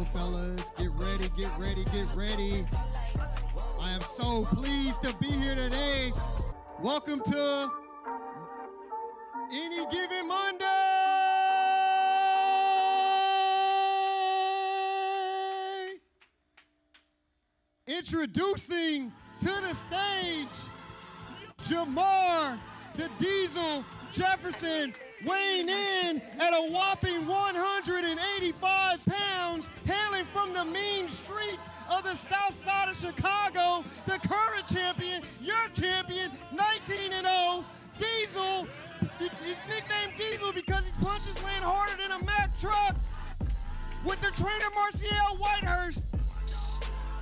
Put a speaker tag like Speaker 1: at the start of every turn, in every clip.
Speaker 1: fellas. Get ready, get ready, get ready. I am so pleased to be here today. Welcome to Any Given Monday. Introducing to the stage, JaMar, the Diesel Jefferson, weighing in at a whopping 185 pounds, hailing from the mean streets of the south side of Chicago, the current champion, your champion, 19-0, Diesel. He's nicknamed Diesel because his punches land harder than a Mack truck. With the trainer Marciel Whitehurst,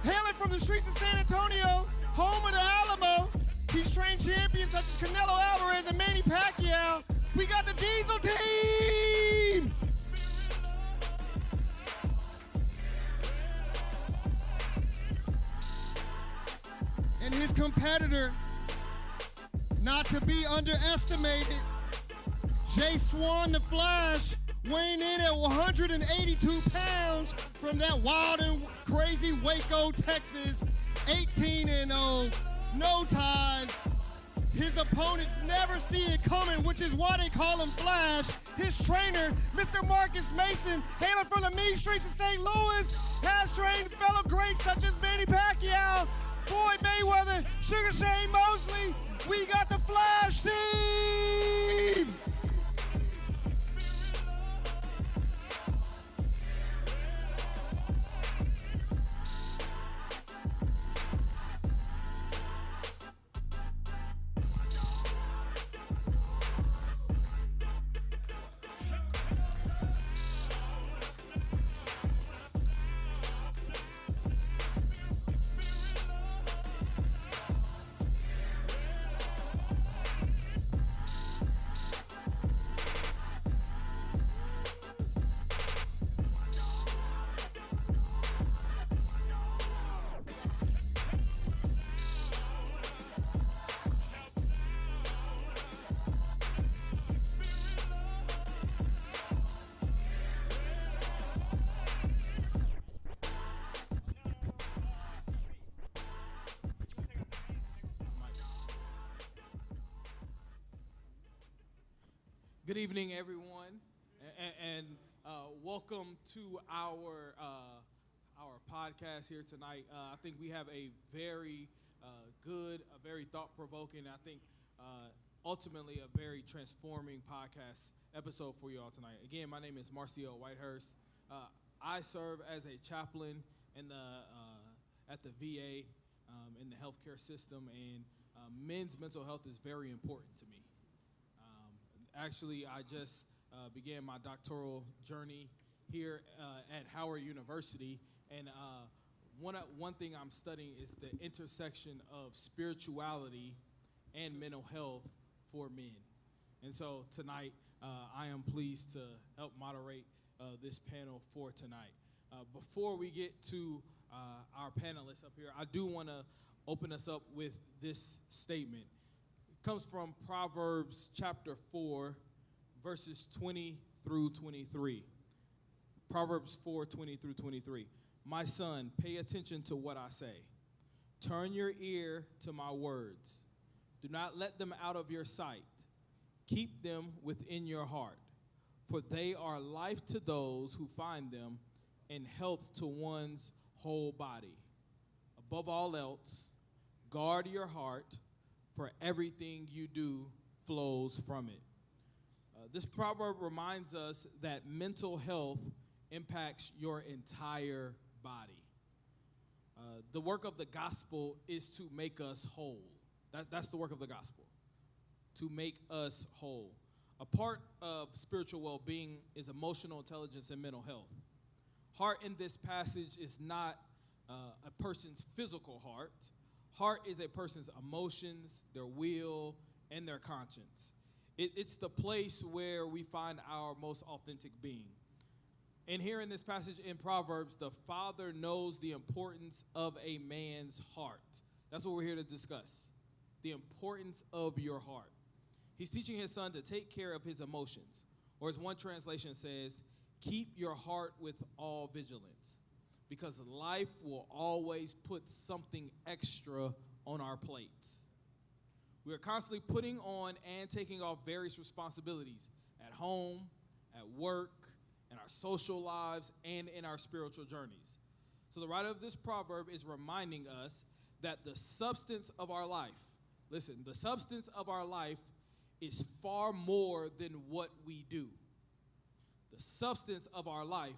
Speaker 1: hailing from the streets of San Antonio, home of the Alamo. He's trained champions such as Canelo Alvarez and Manny Pacquiao. We got the Diesel team! And his competitor, not to be underestimated, Jay Swan the Flash, weighing in at 182 pounds from that wild and crazy Waco, Texas, 18-0. No ties. His opponents never see it coming, which is why they call him Flash. His trainer, Mr. Marcus Mason, hailing from the mean streets of St. Louis, has trained fellow greats such as Manny Pacquiao, Floyd Mayweather, Sugar Shane Mosley. We got the Flash team!
Speaker 2: Good evening, everyone, and welcome to our podcast here tonight. I think we have a very good, a very thought-provoking, I think ultimately a very transforming podcast episode for you all tonight. Again, my name is Marciel Whitehurst. I serve as a chaplain in at the VA in the healthcare system, and men's mental health is very important to me. Actually, I just began my doctoral journey here at Howard University, and one thing I'm studying is the intersection of spirituality and mental health for men. And so tonight, I am pleased to help moderate this panel for tonight. Before we get to our panelists up here, I do want to open us up with this statement. Comes from Proverbs chapter 4, verses 20 through 23. Proverbs 4, 20 through 23. My son, pay attention to what I say. Turn your ear to my words. Do not let them out of your sight. Keep them within your heart, for they are life to those who find them and health to one's whole body. Above all else, guard your heart, for everything you do flows from it. This proverb reminds us that mental health impacts your entire body. The work of the gospel is to make us whole. That's the work of the gospel, to make us whole. A part of spiritual well-being is emotional intelligence and mental health. Heart in this passage is not a person's physical heart. Heart is a person's emotions, their will, and their conscience. It's the place where we find our most authentic being. And here in this passage in Proverbs, the Father knows the importance of a man's heart. That's what we're here to discuss, the importance of your heart. He's teaching his son to take care of his emotions, or as one translation says, keep your heart with all vigilance. because life will always put something extra on our plates. We are constantly putting on and taking off various responsibilities at home, at work, in our social lives, and in our spiritual journeys. So the writer of this proverb is reminding us that the substance of our life, listen, the substance of our life is far more than what we do. The substance of our life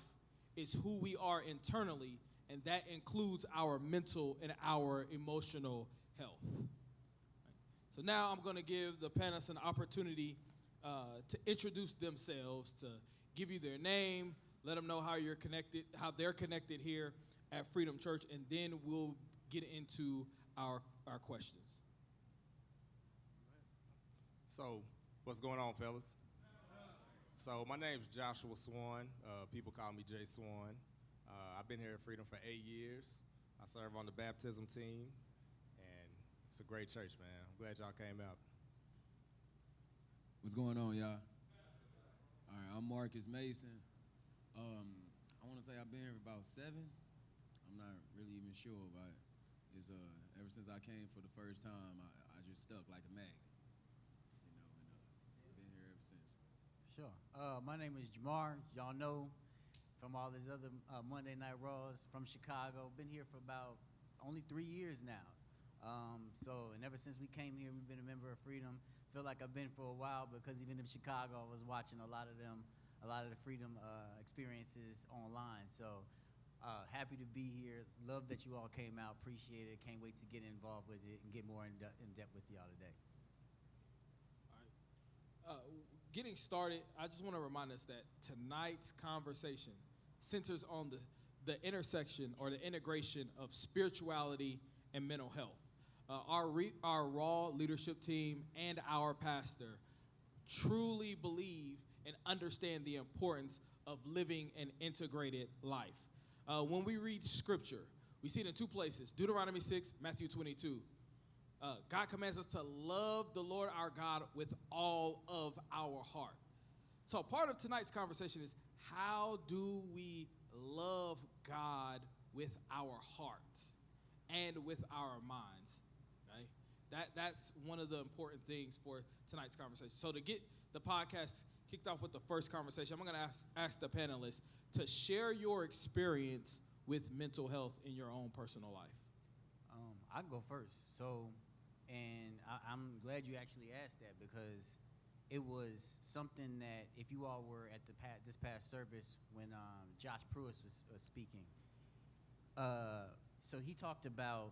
Speaker 2: is who we are internally, and that includes our mental and our emotional health. So now I'm going to give the panelists an opportunity to introduce themselves, to give you their name, let them know how you're connected, how they're connected here at Freedom Church, and then we'll get into our questions.
Speaker 3: So, what's going on, fellas? So, my name's Joshua Swan. People call me Jay Swan. I've been here at Freedom for 8 years. I serve on the baptism team, and it's a great church, man. I'm glad y'all came out.
Speaker 4: What's going on, y'all? All right, I'm Marcus Mason. I want to say I've been here for about 7. I'm not really even sure, but it's ever since I came for the first time, I just stuck like a magnet, and been here ever since.
Speaker 5: Sure. My name is JaMar. Y'all know from all these other Monday Night Raws from Chicago. Been here for about only 3 years now. And ever since we came here, we've been a member of Freedom. Feel like I've been for a while because even in Chicago, I was watching a lot of the Freedom experiences online. So happy to be here. Love that you all came out. Appreciate it. Can't wait to get involved with it and get more in depth with y'all today.
Speaker 2: All right. Getting started, I just want to remind us that tonight's conversation centers on the intersection or the integration of spirituality and mental health. Our Raw leadership team and our pastor truly believe and understand the importance of living an integrated life. When we read scripture, we see it in 2 places, Deuteronomy 6, Matthew 22. God commands us to love the Lord our God with all of our heart. So part of tonight's conversation is, how do we love God with our heart and with our minds? Okay? That's one of the important things for tonight's conversation. So to get the podcast kicked off with the first conversation, I'm going to ask the panelists to share your experience with mental health in your own personal life.
Speaker 5: I can go first. I'm glad you actually asked that, because it was something that, if you all were at this past service when Josh Pruitt was speaking, so he talked about,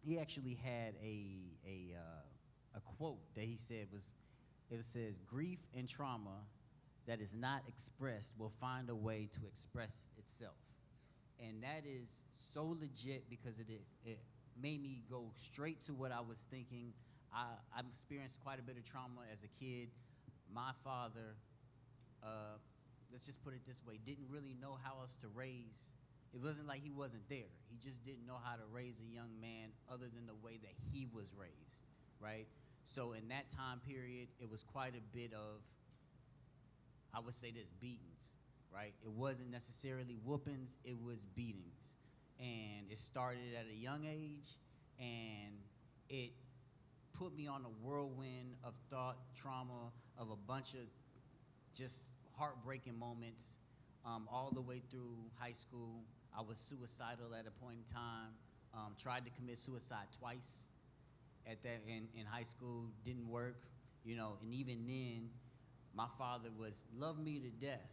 Speaker 5: he actually had a quote that he said it says, "Grief and trauma that is not expressed will find a way to express itself." And that is so legit, because it made me go straight to what I was thinking. I've experienced quite a bit of trauma as a kid. My father, let's just put it this way, didn't really know how else to raise. It wasn't like he wasn't there. He just didn't know how to raise a young man other than the way that he was raised, right? So in that time period, it was quite a bit of, I would say this, beatings, right? It wasn't necessarily whoopings, it was beatings. And it started at a young age, and it put me on a whirlwind of thought, trauma, of a bunch of just heartbreaking moments, all the way through high school. I was suicidal at a point in time, tried to commit suicide twice in high school, didn't work, and even then, my father was, love me to death,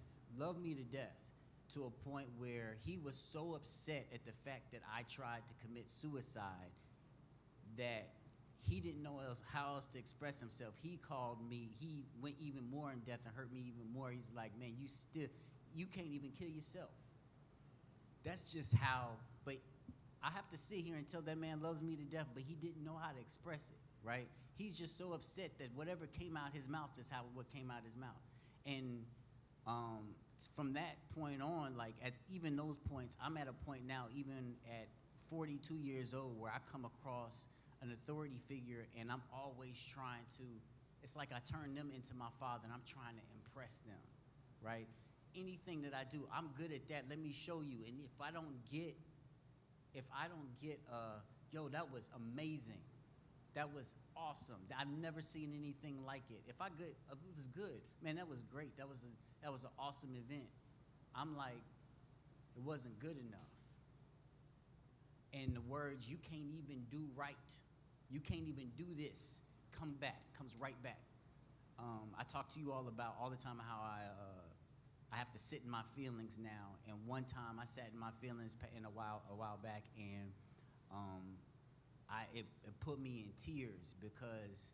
Speaker 5: to a point where he was so upset at the fact that I tried to commit suicide that he didn't know how else to express himself. He called me, he went even more in depth and hurt me even more. He's like, man, you can't even kill yourself. That's just how, but I have to sit here and tell that man loves me to death, but he didn't know how to express it, right? He's just so upset that whatever came out his mouth is what came out his mouth. And from that point on, like at even those points, I'm at a point now, even at 42 years old, where I come across an authority figure and I'm always trying to, it's like I turn them into my father and I'm trying to impress them, right? anything that I do, I'm good at that. Let me show you. And if I don't get, yo, that was amazing. That was awesome. I've never seen anything like it. If it was good, man, that was great. That was an awesome event. I'm like, it wasn't good enough. And the words, you can't even do right. You can't even do this. Comes right back. I talk to you all about all the time how I have to sit in my feelings now. And one time I sat in my feelings a while back, and it put me in tears because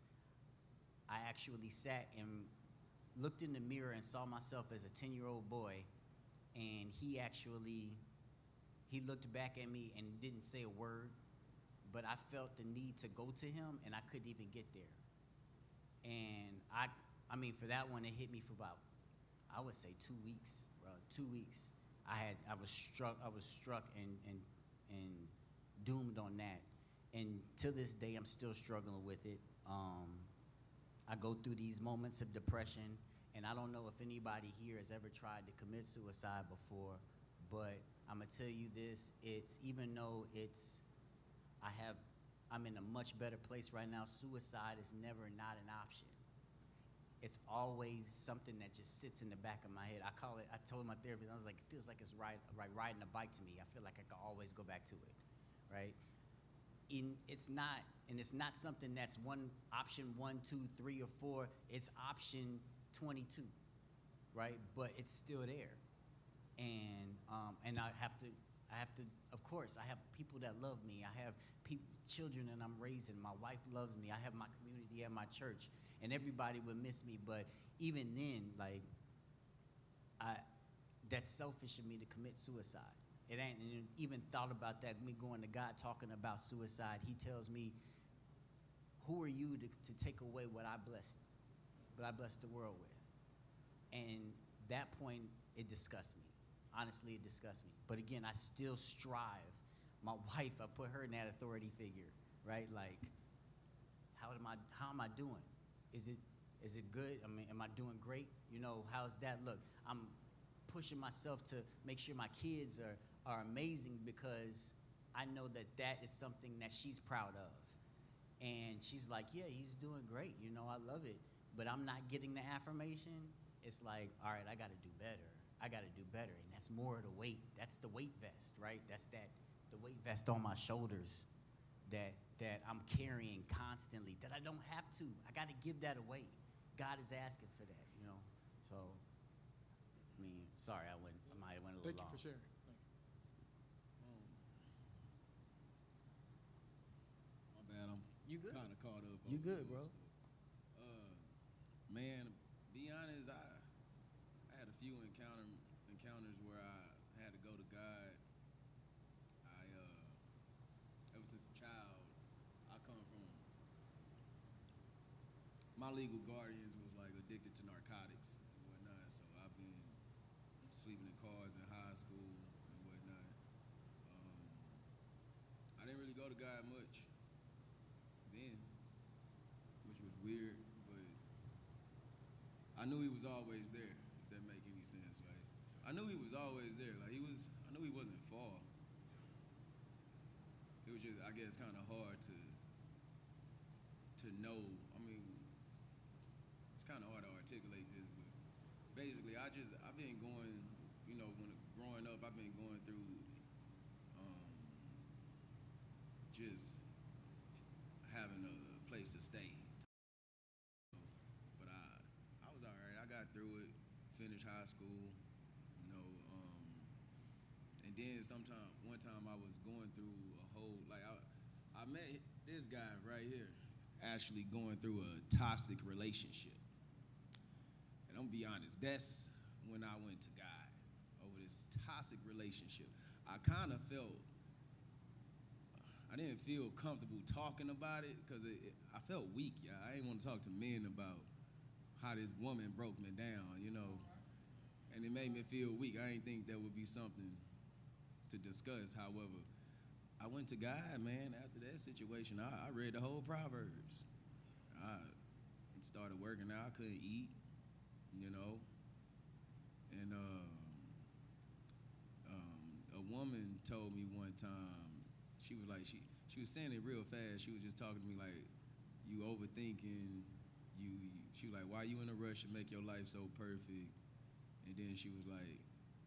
Speaker 5: I actually sat and looked in the mirror and saw myself as a 10-year-old boy, and he looked back at me and didn't say a word, but I felt the need to go to him, and I couldn't even get there. And I mean, for that one, it hit me for about, I would say 2 weeks, bro. 2 weeks. I was struck and doomed on that. And to this day, I'm still struggling with it. I go through these moments of depression, and I don't know if anybody here has ever tried to commit suicide before, but I'm gonna tell you this, even though I'm in a much better place right now, suicide is never not an option. It's always something that just sits in the back of my head. I told my therapist, I was like, it feels like it's riding a bike to me. I feel like I can always go back to it, right? It's not something that's option 1, 2, 3, or 4. It's option 22, right? But it's still there. And I have to, of course, I have people that love me. I have children that I'm raising. My wife loves me. I have my community at my church, and everybody would miss me. But even then, like, that's selfish of me to commit suicide. It ain't even thought about that. Me going to God talking about suicide, he tells me, who are you to take away what I blessed the world with? And that point, it disgusts me. Honestly, it disgusts me. But again, I still strive. My wife, I put her in that authority figure, right? Like, how am I doing? Is it good? I mean, am I doing great? You know, how's that look? I'm pushing myself to make sure my kids are amazing, because I know that is something that she's proud of. And she's like, yeah, he's doing great. You know, I love it. But I'm not getting the affirmation. It's like, all right, I got to do better. I got to do better. And that's more of the weight. That's the weight vest, right? That's the weight vest on my shoulders that I'm carrying constantly, that I don't have to. I got to give that away. God is asking for that, you know? So, I mean, sorry, I might have went a little long.
Speaker 2: Thank you for sharing.
Speaker 4: My bad, I'm
Speaker 5: You good?
Speaker 4: kind of caught up.
Speaker 5: You good, bro?
Speaker 4: Man, be honest, I had a few encounters where I had to go to God. Ever since a child, I come from, my legal guardians was like addicted to narcotics and whatnot, so I've been sleeping in cars in high school and whatnot. I didn't really go to God much then, which was weird, but I knew he was always there, if that make any sense, right? I knew he was always there. Like, I knew he wasn't far. It was just, I guess, kind of hard to know. I mean, it's kind of hard to articulate this, but basically, I've been going, you know, growing up, I've been going through just having a place to stay. But I was all right. I got through it, finished high school, you know, and then one time I was going through a whole, like, I met this guy right here actually going through a toxic relationship. And I'm gonna be honest, that's when I went to God over this toxic relationship. I kind of I didn't feel comfortable talking about it because I felt weak, y'all. I didn't want to talk to men about how this woman broke me down, you know. And it made me feel weak. I didn't think that would be something to discuss. However, I went to God, man, after that situation. I read the whole Proverbs. I started working out. I couldn't eat, you know. And woman told me one time, she was like, she was saying it real fast. She was just talking to me like, you overthinking, she was like, why you in a rush to make your life so perfect? And then she was like,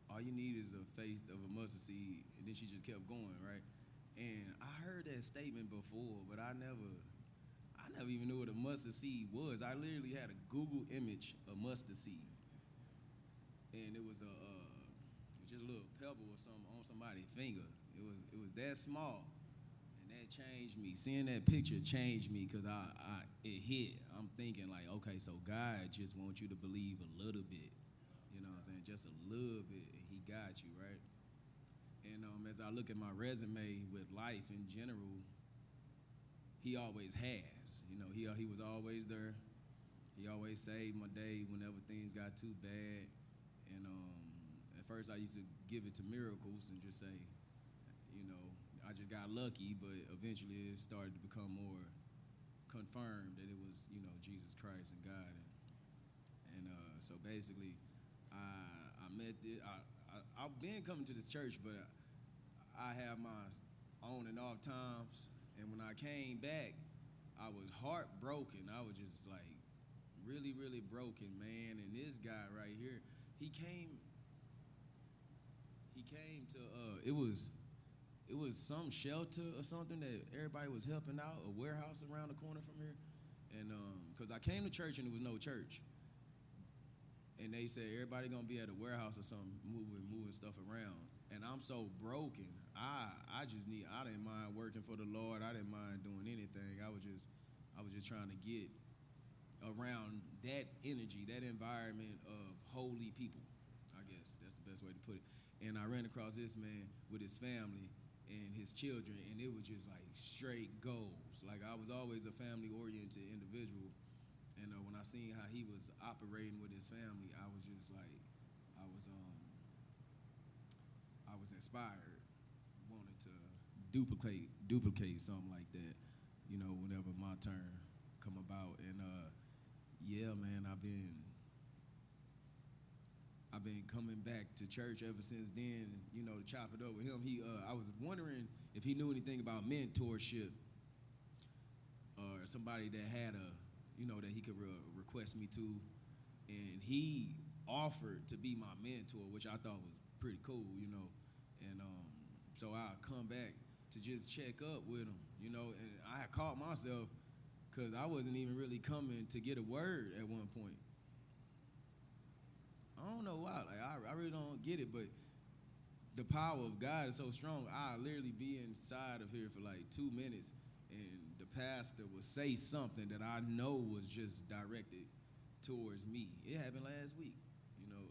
Speaker 4: all you need is a faith of a mustard seed. And then she just kept going, right? And I heard that statement before, but I never even knew what a mustard seed was. I literally had a Google image of mustard seed, and it was just a little pebble or something on somebody's finger. It was that small, and that changed me. Seeing that picture changed me because it hit. I'm thinking like, okay, so God just wants you to believe a little bit, you know what I'm saying, just a little bit, and He got you right. And as I look at my resume with life in general, He always has. You know, he was always there. He always saved my day whenever things got too bad. And at first I used to give it to miracles and just say, you know, I just got lucky, but eventually it started to become more confirmed that it was, you know, Jesus Christ and God. And so basically, I met this. I've been coming to this church, but I have my on and off times. And when I came back, I was heartbroken. I was just like really, really broken, man. And this guy right here, he came to it was some shelter or something that everybody was helping out, a warehouse around the corner from here. And because I came to church and there was no church. And they said everybody gonna be at a warehouse or something, moving stuff around. And I'm so broken. I didn't mind working for the Lord. I didn't mind doing anything. I was just trying to get around that energy, that environment of holy people. I guess that's the best way to put it. And I ran across this man with his family and his children, and it was just like straight goals. Like I was always a family-oriented individual, and when I seen how he was operating with his family, I was just like, I was inspired, wanted to duplicate something like that, you know, whenever my turn come about. And yeah, man, I've been coming back to church ever since then, you know, to chop it up with him. I was wondering if he knew anything about mentorship or somebody that had that he could request me to, and he offered to be my mentor, which I thought was pretty cool, you know. And so I come back to just check up with him, you know. And I had caught myself because I wasn't even really coming to get a word at one point. I don't know why. Like I really don't get it, but the power of God is so strong. I literally be inside of here for like 2 minutes, and the pastor would say something that I know was just directed towards me. It happened last week, you know,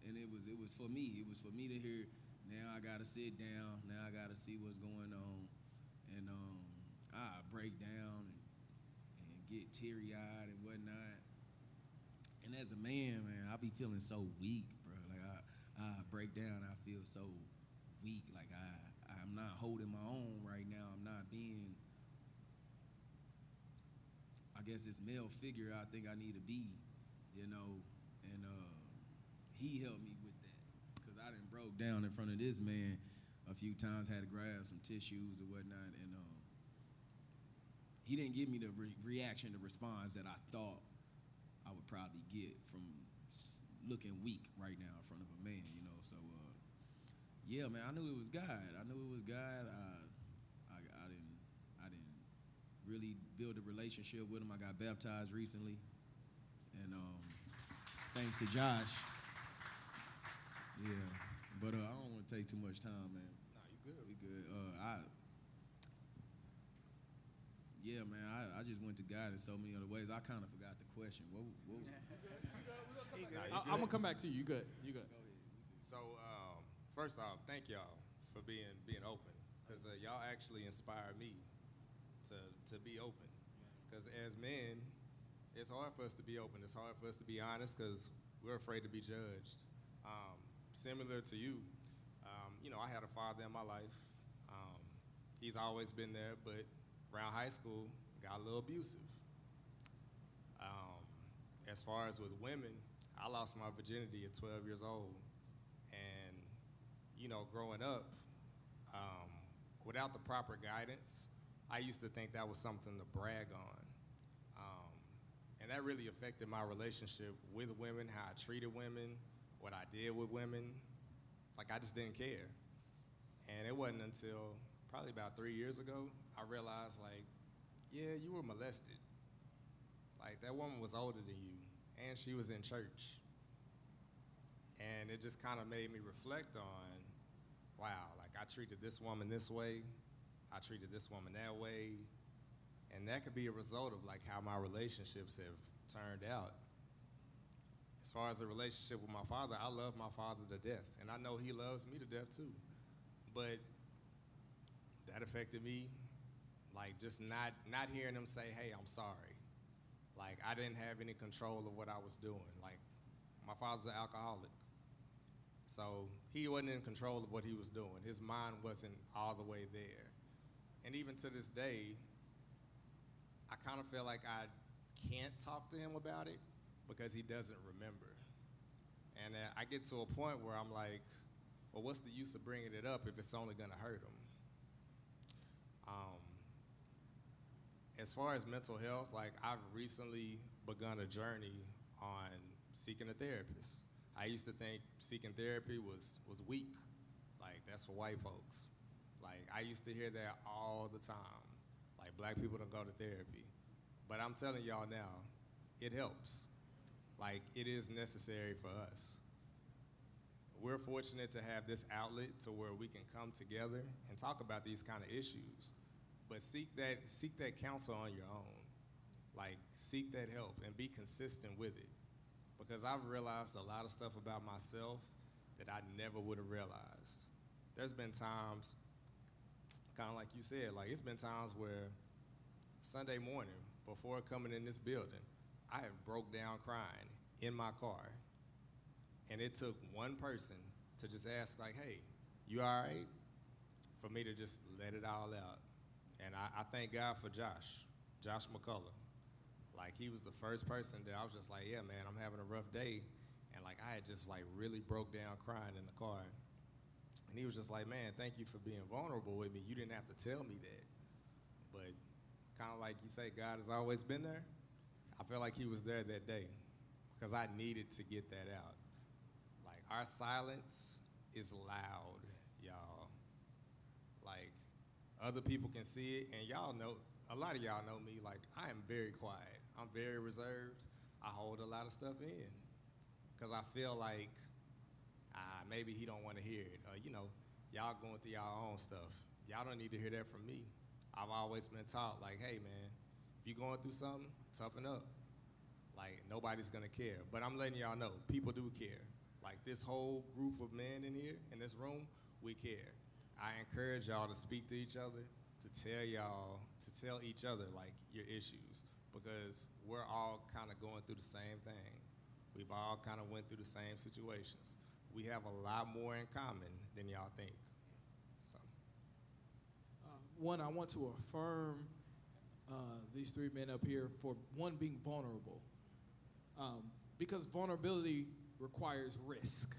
Speaker 4: and it was for me. It was for me to hear. Now I gotta sit down. Now I gotta see what's going on, and I break down and get teary-eyed and whatnot. And as a man, I be feeling so weak, bro. Like I break down. I feel so weak. Like I'm not holding my own right now. I'm not being, I guess, this male figure I think I need to be, you know. And he helped me with that, because I done broke down in front of this man a few times, had to grab some tissues or whatnot, and he didn't give me the reaction, the response that I thought I would probably get from looking weak right now in front of a man, you know. So yeah, man, I knew it was God. I didn't really build a relationship with him. I got baptized recently, and thanks to Josh. Yeah, but I don't want to take too much time, man.
Speaker 3: Nah, you good.
Speaker 4: We good. Yeah, man, I just went to God in so many other ways. I kind of forgot the question. What?
Speaker 2: I'm gonna come back to you. You good? You good?
Speaker 4: Go ahead.
Speaker 3: So first off, thank y'all for being open, because y'all actually inspired me to be open. Because as men, it's hard for us to be open. It's hard for us to be honest because we're afraid to be judged. Similar to you, you know, I had a father in my life. He's always been there, but around high school, got a little abusive. As far as with women, I lost my virginity at 12 years old. And, growing up, without the proper guidance, I used to think that was something to brag on. And that really affected my relationship with women, how I treated women, what I did with women. Like, I just didn't care. And it wasn't until probably about 3 years ago, I realized, like, yeah, you were molested. Like, that woman was older than you, and she was in church. And it just kind of made me reflect on, wow, like, I treated this woman this way, I treated this woman that way, and that could be a result of, like, how my relationships have turned out. As far as the relationship with my father, I love my father to death, and I know he loves me to death too. But that affected me, like, just not hearing him say, hey, I'm sorry. Like, I didn't have any control of what I was doing. Like, my father's an alcoholic. So he wasn't in control of what he was doing. His mind wasn't all the way there. And even to this day, I kind of feel like I can't talk to him about it because he doesn't remember. And I get to a point where I'm like, well, what's the use of bringing it up if it's only gonna hurt him? As far as mental health, like, I've recently begun a journey on seeking a therapist. I used to think seeking therapy was weak, like, that's for white folks. Like, I used to hear that all the time, like, black people don't go to therapy. But I'm telling y'all now, it helps. Like, it is necessary for us. We're fortunate to have this outlet to where we can come together and talk about these kind of issues. But seek that counsel on your own. Like, seek that help and be consistent with it. Because I've realized a lot of stuff about myself that I never would have realized. There's been times, kind of like you said, like, it's been times where Sunday morning, before coming in this building, I have broke down crying in my car. And it took one person to just ask, like, hey, you all right? For me to just let it all out. And I thank God for Josh McCullough. Like, he was the first person that I was just like, yeah, man, I'm having a rough day. And, like, I had just, like, really broke down crying in the car. And he was just like, man, thank you for being vulnerable with me. You didn't have to tell me that. But kind of like you say, God has always been there. I feel like he was there that day because I needed to get that out. Like, our silence is loud, y'all. Like, other people can see it, and y'all know, a lot of y'all know me, like, I am very quiet. I'm very reserved. I hold a lot of stuff in because I feel like maybe he don't want to hear it. Y'all going through y'all own stuff. Y'all don't need to hear that from me. I've always been taught, like, hey, man, if you're going through something, toughen up. Like, nobody's going to care. But I'm letting y'all know, people do care. Like, this whole group of men in here, in this room, we care. I encourage y'all to speak to each other, to tell each other, like, your issues, because we're all kind of going through the same thing. We've all kind of went through the same situations. We have a lot more in common than y'all think. So.
Speaker 2: One, I want to affirm these three men up here for, one, being vulnerable. Because vulnerability requires risk.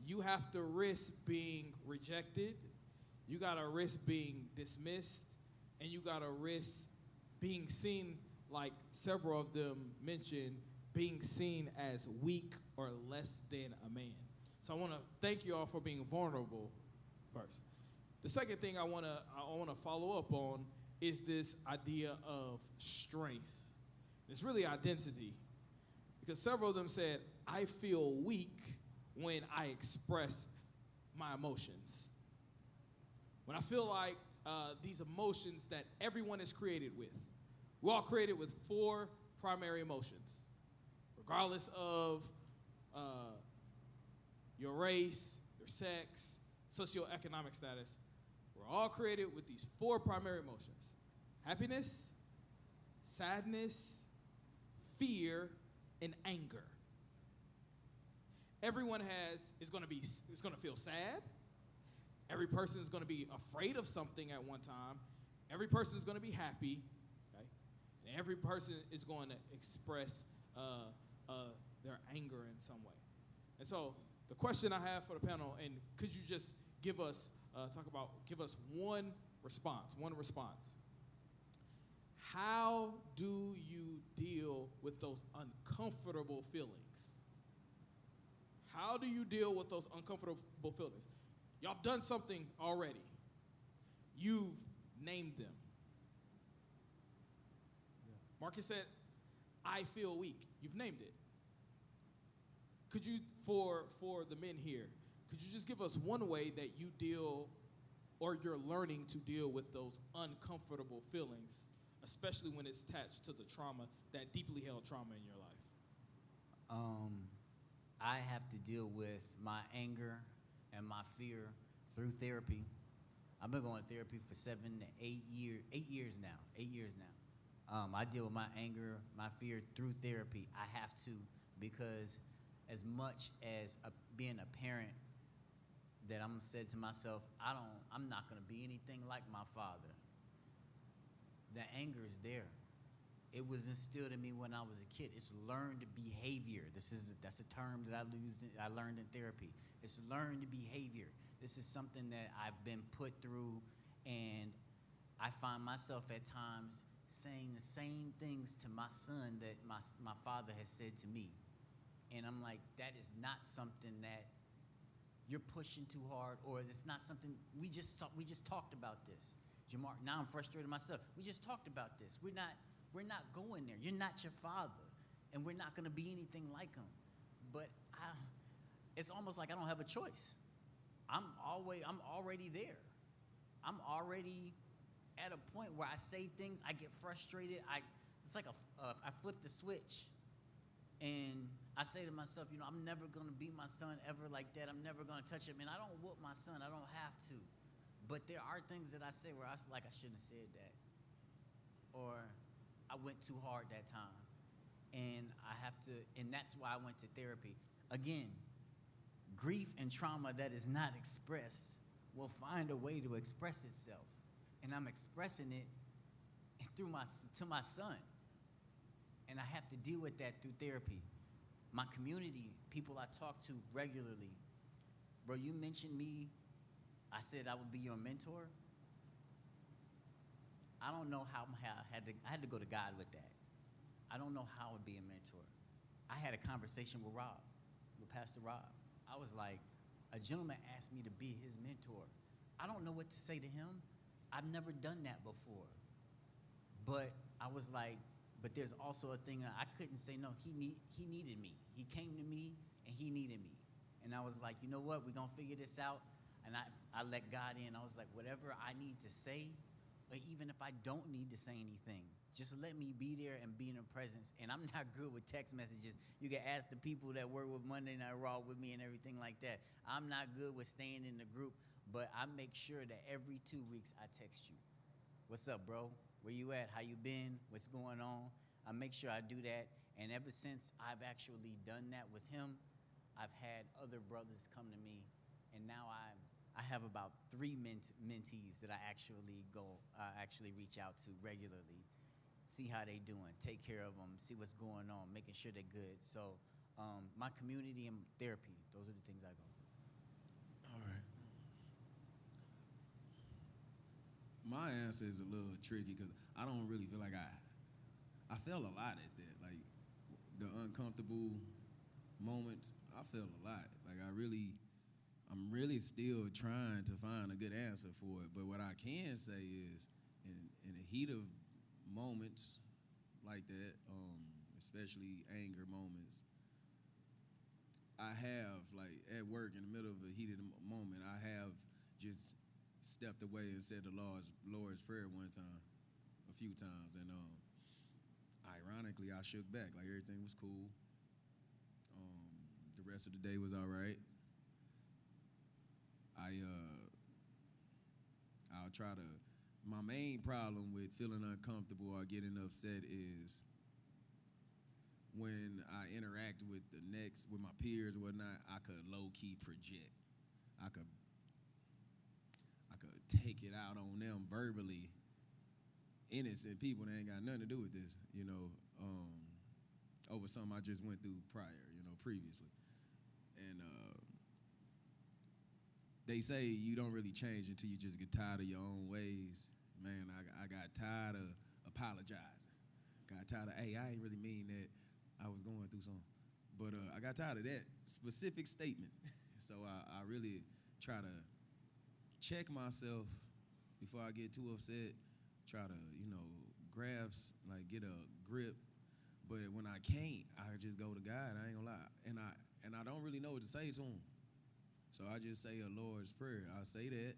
Speaker 2: You have to risk being rejected, you gotta risk being dismissed, and you gotta risk being seen, like several of them mentioned, being seen as weak or less than a man. So I wanna thank you all for being vulnerable first. The second thing I wanna follow up on is this idea of strength. It's really identity. Because several of them said, I feel weak when I express my emotions. When I feel like these emotions that everyone is created with. We're all created with 4 primary emotions. Regardless of your race, your sex, socioeconomic status, we're all created with these 4 primary emotions. Happiness, sadness, fear, and anger. Everyone is going to feel sad. Every person is going to be afraid of something at one time. Every person is going to be happy, okay? And every person is going to express their anger in some way. And so the question I have for the panel, and could you just give us one response? How do you deal with those uncomfortable feelings? How do you deal with those uncomfortable feelings? Y'all have done something already. You've named them. Marcus said, I feel weak. You've named it. Could you, for the men here, could you just give us one way that you deal or you're learning to deal with those uncomfortable feelings, especially when it's attached to the trauma, that deeply held trauma in your life?
Speaker 5: I have to deal with my anger and my fear through therapy. I've been going to therapy for 7 to 8 years. 8 years now. I deal with my anger, my fear through therapy. I have to, because as much as being a parent, that I'm said to myself, I'm not gonna be anything like my father. The anger is there. It was instilled in me when I was a kid. It's learned behavior. That's a term that I learned in therapy. It's learned behavior. This is something that I've been put through, and I find myself at times saying the same things to my son that my father has said to me. And I'm like, that is not something that you're pushing too hard, or it's not something we just talked about this. JaMar, now I'm frustrated myself. We just talked about this. We're not going there. You're not your father, and we're not going to be anything like him. But it's almost like I don't have a choice. I'm already there. I'm already at a point where I say things, I get frustrated. It's like I flip the switch, and I say to myself, I'm never going to beat my son ever like that. I'm never going to touch him. And I don't whoop my son. I don't have to. But there are things that I say where I was like, I shouldn't have said that. Or I went too hard that time. And that's why I went to therapy. Again, grief and trauma that is not expressed will find a way to express itself. And I'm expressing it to my son. And I have to deal with that through therapy. My community, people I talk to regularly. Bro, you mentioned me. I said I would be your mentor. I don't know how I had to go to God with that. I don't know how I would be a mentor. I had a conversation with Pastor Rob. I was like, a gentleman asked me to be his mentor. I don't know what to say to him. I've never done that before. But I was like, but there's also a thing I couldn't say no. He needed me. He came to me and he needed me. And I was like, you know what? We're going to figure this out. And I let God in. I was like, whatever I need to say, or even if I don't need to say anything, just let me be there and be in the presence. And I'm not good with text messages. You can ask the people that work with Monday Night Raw with me and everything like that. I'm not good with staying in the group, but I make sure that every 2 weeks I text you. What's up, bro? Where you at? How you been? What's going on? I make sure I do that. And ever since I've actually done that with him, I've had other brothers come to me. And now I have about 3 mentees that I actually reach out to regularly, see how they doing, take care of them, see what's going on, making sure they're good. So my community and therapy, those are the things I go through.
Speaker 4: All right. My answer is a little tricky because I don't really feel like I felt a lot at that. Like the uncomfortable moments, I felt a lot. Like I'm really still trying to find a good answer for it. But what I can say is in the heat of moments like that, especially anger moments, I have, like at work in the middle of a heated moment, I have just stepped away and said the Lord's Prayer a few times, and ironically, I shook back. Like everything was cool. The rest of the day was all right. I'll try to. My main problem with feeling uncomfortable or getting upset is when I interact with my peers or whatnot. I could low key project. I could take it out on them verbally. Innocent people that ain't got nothing to do with this, over something I just went through prior, previously. And they say you don't really change until you just get tired of your own ways. Man, I got tired of apologizing. Got tired of, hey, I ain't really mean that. I was going through something. But I got tired of that specific statement. So I really try to check myself before I get too upset. Try to, get a grip. But when I can't, I just go to God. I ain't gonna lie. And I don't really know what to say to him. So I just say a Lord's Prayer. I say that,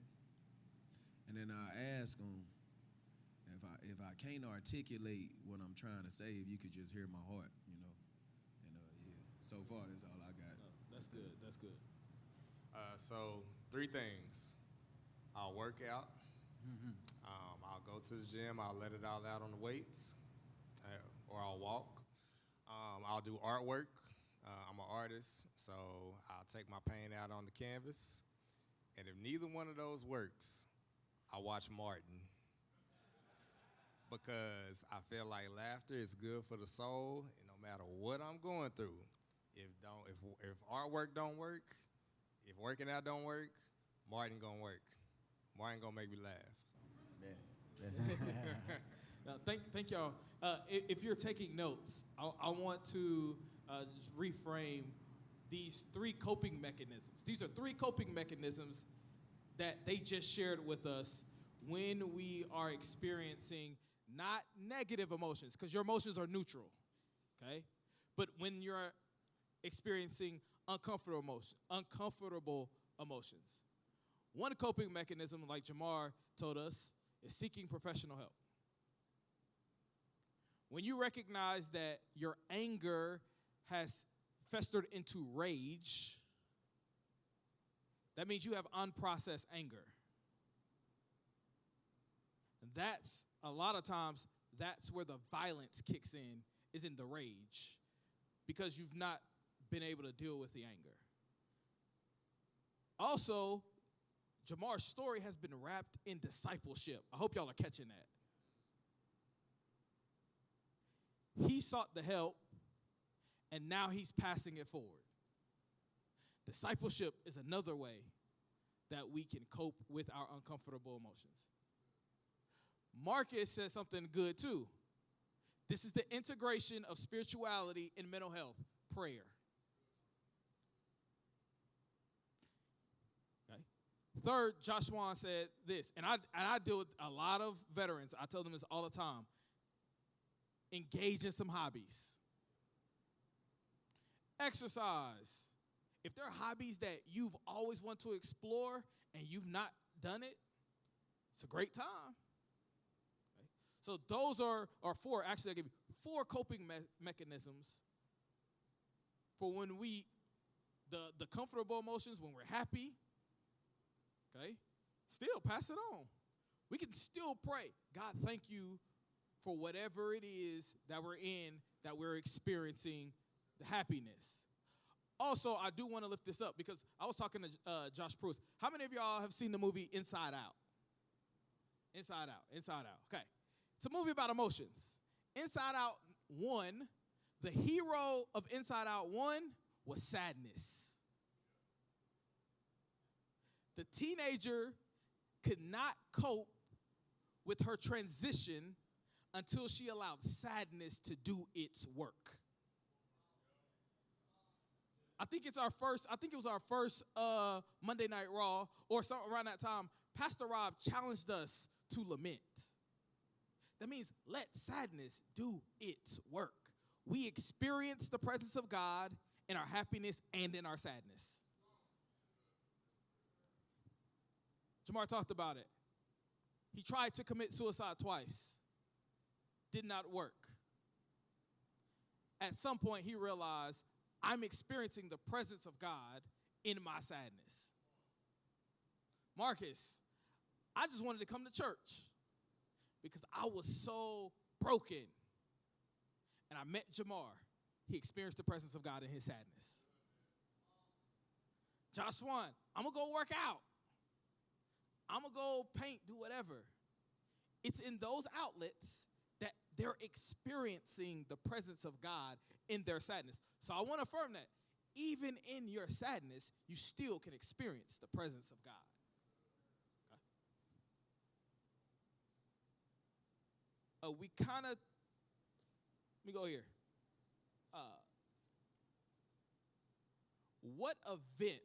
Speaker 4: and then I ask him if I can't articulate what I'm trying to say, if you could just hear my heart, And yeah. So far, that's all I got.
Speaker 2: Oh, that's good. That's good.
Speaker 3: So 3 things. I'll work out. I'll go to the gym. I'll let it all out on the weights, or I'll walk. I'll do artwork. I'm an artist, so I'll take my paint out on the canvas. And if neither one of those works, I watch Martin. Because I feel like laughter is good for the soul, and no matter what I'm going through, if artwork don't work, if working out don't work, Martin gonna work. Martin gonna make me laugh.
Speaker 2: Thank y'all. If you're taking notes, I want to just reframe these 3 coping mechanisms. These are 3 coping mechanisms that they just shared with us when we are experiencing not negative emotions, because your emotions are neutral, okay? But when you're experiencing uncomfortable emotions. One coping mechanism, like JaMar told us, is seeking professional help. When you recognize that your anger has festered into rage, that means you have unprocessed anger. And that's, a lot of times, that's where the violence kicks in, is in the rage, because you've not been able to deal with the anger. Also, JaMar's story has been wrapped in discipleship. I hope y'all are catching that. He sought the help, and now he's passing it forward. Discipleship is another way that we can cope with our uncomfortable emotions. Marcus said something good too. This is the integration of spirituality and mental health, prayer. Okay. Third, Josh Swan said this, and I deal with a lot of veterans. I tell them this all the time. Engage in some hobbies. Exercise. If there are hobbies that you've always wanted to explore and you've not done it, it's a great time. Okay? So those are 4. Actually, I give you 4 coping mechanisms for when the comfortable emotions, when we're happy, okay? Still pass it on. We can still pray. God, thank you for whatever it is that we're in, that we're experiencing the happiness. Also, I do want to lift this up because I was talking to Josh Proust. How many of y'all have seen the movie Inside Out? Inside Out. Okay. It's a movie about emotions. Inside Out 1, the hero of Inside Out 1 was sadness. The teenager could not cope with her transition until she allowed sadness to do its work. I think it was our first Monday Night Raw, or something around that time. Pastor Rob challenged us to lament. That means let sadness do its work. We experience the presence of God in our happiness and in our sadness. JaMar talked about it. He tried to commit suicide twice. Did not work. At some point, he realized, I'm experiencing the presence of God in my sadness. Marcus, I just wanted to come to church because I was so broken. And I met JaMar. He experienced the presence of God in his sadness. Josh Swan, I'm going to go work out. I'm going to go paint, do whatever. It's in those outlets that they're experiencing the presence of God in their sadness. So I want to affirm that. even in your sadness, you still can experience the presence of God. Okay? We kind of, let me go here. What event,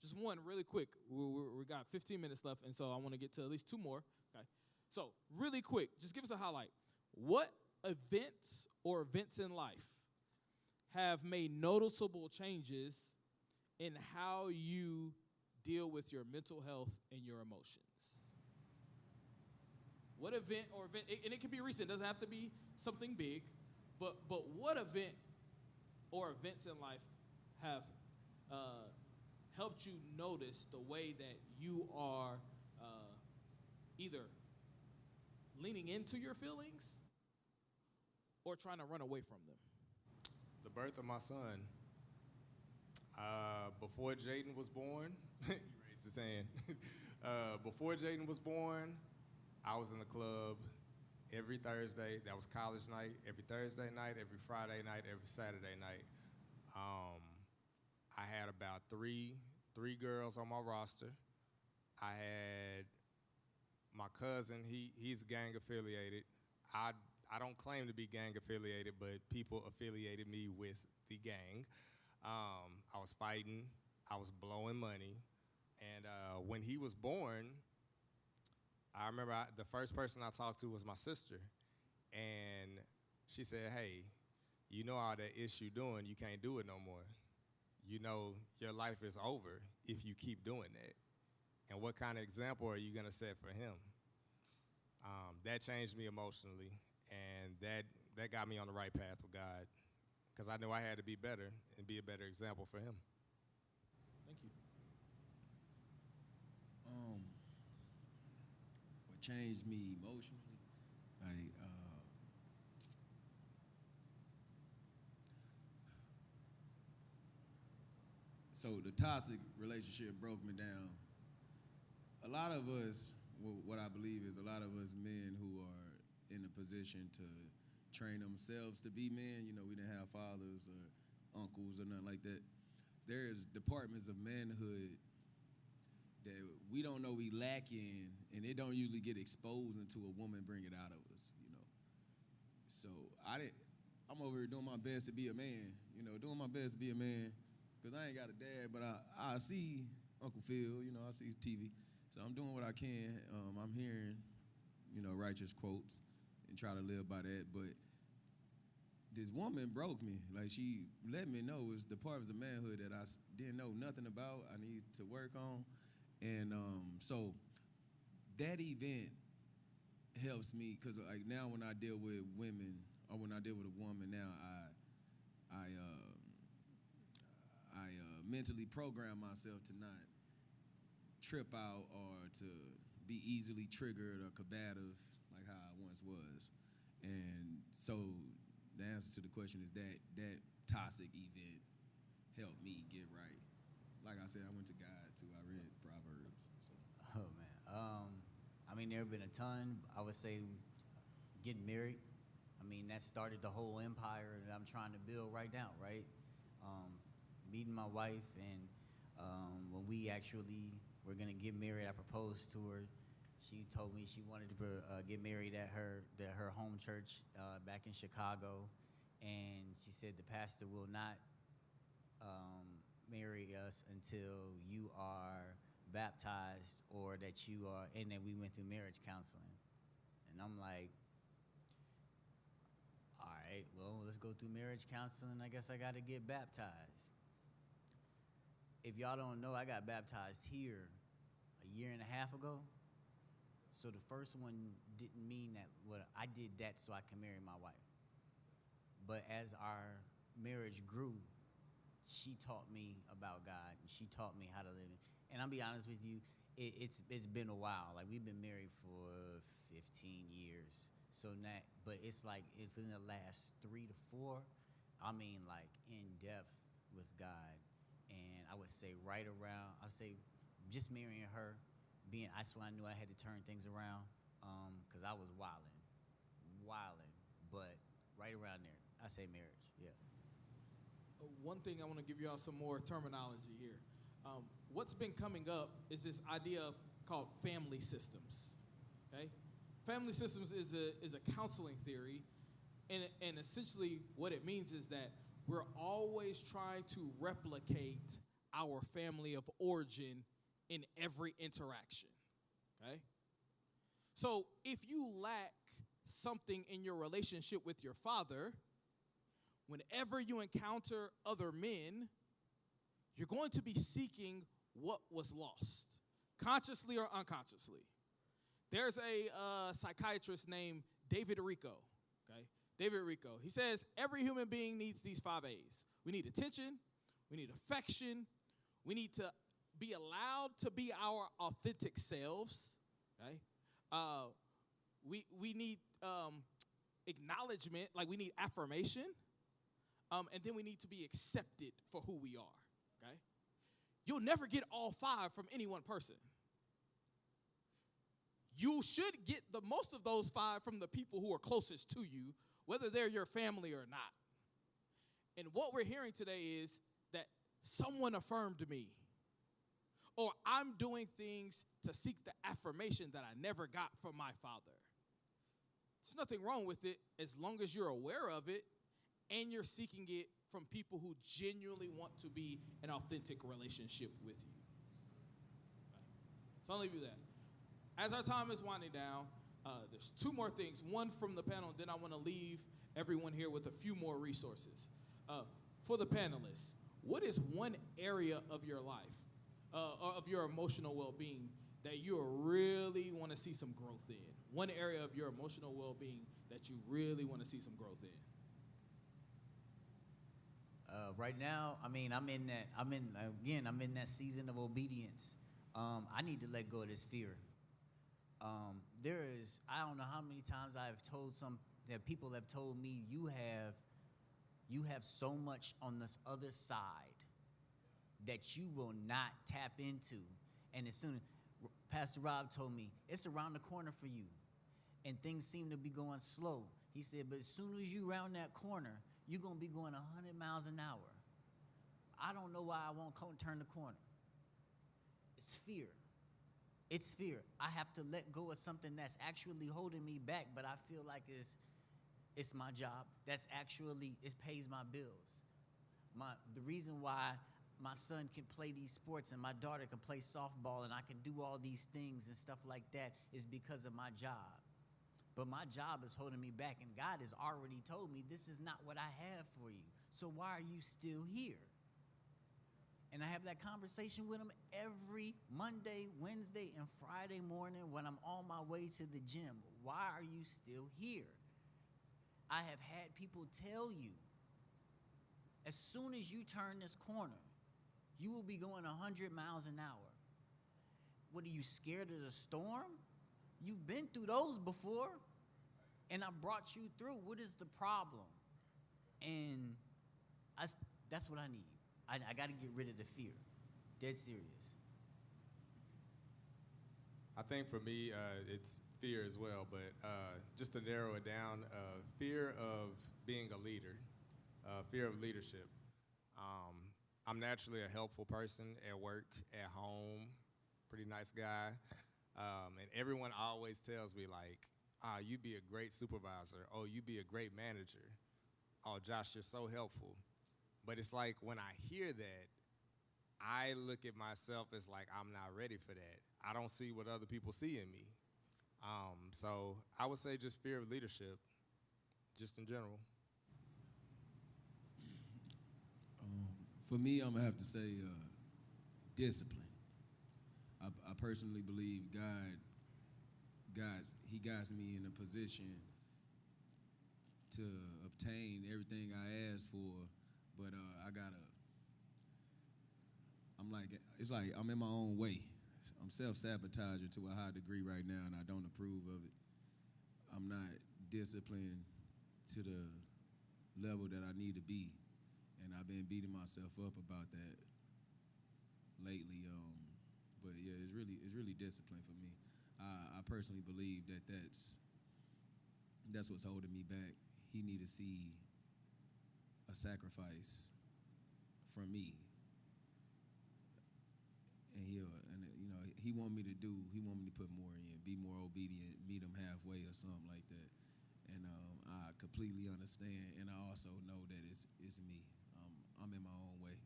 Speaker 2: just one really quick, we got 15 minutes left, and so I want to get to at least two more. Okay, so really quick, just give us a highlight. What events or events in life have made noticeable changes in how you deal with your mental health and your emotions? What event or event, and it can be recent, it doesn't have to be something big, but what event or events in life have helped you notice the way that you are either leaning into your feelings or trying to run away from them?
Speaker 3: The birth of my son. Before Jaden was born, he raised his hand. Before Jaden was born, I was in the club every Thursday. That was college night. Every Thursday night, every Friday night, every Saturday night. I had about three girls on my roster. I had my cousin. He's gang affiliated. I don't claim to be gang affiliated, but people affiliated me with the gang. I was fighting. I was blowing money. And when he was born, I remember the first person I talked to was my sister. And she said, hey, you know all that ish you doing, you can't do it no more. You know your life is over if you keep doing that. And what kind of example are you going to set for him? That changed me emotionally, and that got me on the right path with God, because I knew I had to be better and be a better example for him.
Speaker 2: Thank you.
Speaker 4: What changed me emotionally, like, so the toxic relationship broke me down. A lot of us, what I believe is a lot of us men who are in a position to train themselves to be men, we didn't have fathers or uncles or nothing like that. There's departments of manhood that we don't know we lack in, and it don't usually get exposed until a woman bring it out of us, So I'm over here doing my best to be a man, doing my best to be a man, because I ain't got a dad, but I see Uncle Phil, I see TV. So I'm doing what I can. I'm hearing, righteous quotes and try to live by that. But this woman broke me. Like, she let me know it's the parts of manhood that I didn't know nothing about, I need to work on. And so that event helps me, because like now when I deal with women, or when I deal with a woman now, I mentally program myself to not trip out or to be easily triggered or combative like how I once was. And so the answer to the question is that toxic event helped me get right. Like I said, I went to God too. I read Proverbs. So.
Speaker 5: Oh man, I mean, there have been a ton. I would say getting married. I mean, that started the whole empire that I'm trying to build right now, right? Meeting my wife, and when we actually were gonna get married, I proposed to her. She told me she wanted to get married at her home church back in Chicago, and she said the pastor will not marry us until you are baptized or that you are, and then we went through marriage counseling. And I'm like, all right, well, let's go through marriage counseling. I guess I got to get baptized. If y'all don't know, I got baptized here a year and a half ago. So the first one didn't mean that, well, I did that so I can marry my wife. But as our marriage grew, she taught me about God, and she taught me how to live. And I'll be honest with you, it's been a while. Like, we've been married for 15 years. So now, but it's like if in the last 3 to 4, I mean, like, in depth with God. And I would say right around, I'd say just marrying her, that's when I knew I had to turn things around, because I was wilding. But right around there, I say marriage, yeah.
Speaker 2: one thing I want to give y'all some more terminology here. What's been coming up is this idea of called family systems. Okay, family systems is a counseling theory, and essentially what it means is that we're always trying to replicate our family of origin in every interaction. Okay, so if you lack something in your relationship with your father, whenever you encounter other men, you're going to be seeking what was lost, consciously or unconsciously. There's a psychiatrist named David Rico, okay? David Rico. He says every human being needs these 5 A's. We need attention, we need affection, we need to be allowed to be our authentic selves, okay? We need acknowledgement, like we need affirmation, and then we need to be accepted for who we are. Okay? You'll never get all 5 from any one person. You should get the most of those 5 from the people who are closest to you, whether they're your family or not. And what we're hearing today is that someone affirmed me, or I'm doing things to seek the affirmation that I never got from my father. There's nothing wrong with it as long as you're aware of it and you're seeking it from people who genuinely want to be an authentic relationship with you. Right. So I'll leave you that. As our time is winding down, there's 2 more things. One from the panel, then I want to leave everyone here with a few more resources. For the panelists, what is one area of your life, of your emotional well-being, that you really want to see some growth in? One area of your emotional well-being that you really want to see some growth in?
Speaker 5: Right now, I mean, I'm in that season of obedience. I need to let go of this fear. I don't know how many times I've told that people have told me, you have so much on this other side that you will not tap into. And as soon, Pastor Rob told me, it's around the corner for you. And things seem to be going slow. He said, but as soon as you round that corner, you're going to be going 100 miles an hour. I don't know why I won't turn the corner. It's fear. It's fear. I have to let go of something that's actually holding me back, but I feel like it's my job. It pays my bills. The reason why my son can play these sports and my daughter can play softball and I can do all these things and stuff like that is because of my job. But my job is holding me back, and God has already told me this is not what I have for you. So why are you still here? And I have that conversation with him every Monday, Wednesday, and Friday morning when I'm on my way to the gym. Why are you still here? I have had people tell you, as soon as you turn this corner, you will be going 100 miles an hour. What, are you scared of the storm? You've been through those before, and I brought you through. What is the problem? And that's what I need. I got to get rid of the fear. Dead serious.
Speaker 3: I think for me, it's fear as well, but just to narrow it down, fear of being a leader, fear of leadership. I'm naturally a helpful person at work, at home, pretty nice guy. And everyone always tells me, like, you be a great supervisor. Oh, you be a great manager. Oh, Josh, you're so helpful. But it's like when I hear that, I look at myself as like I'm not ready for that. I don't see what other people see in me. So I would say just fear of leadership, just in general.
Speaker 4: For me, I'm going to have to say discipline. I personally believe He guides me in a position to obtain everything I ask for, but it's like I'm in my own way. I'm self-sabotaging to a high degree right now, and I don't approve of it. I'm not disciplined to the level that I need to be, and I've been beating myself up about that lately. But yeah, it's really discipline for me. I personally believe that's what's holding me back. He need to see a sacrifice from me. And he want me to put more in, be more obedient, meet him halfway or something like that. And I completely understand, and I also know that it's me. I'm in my own way.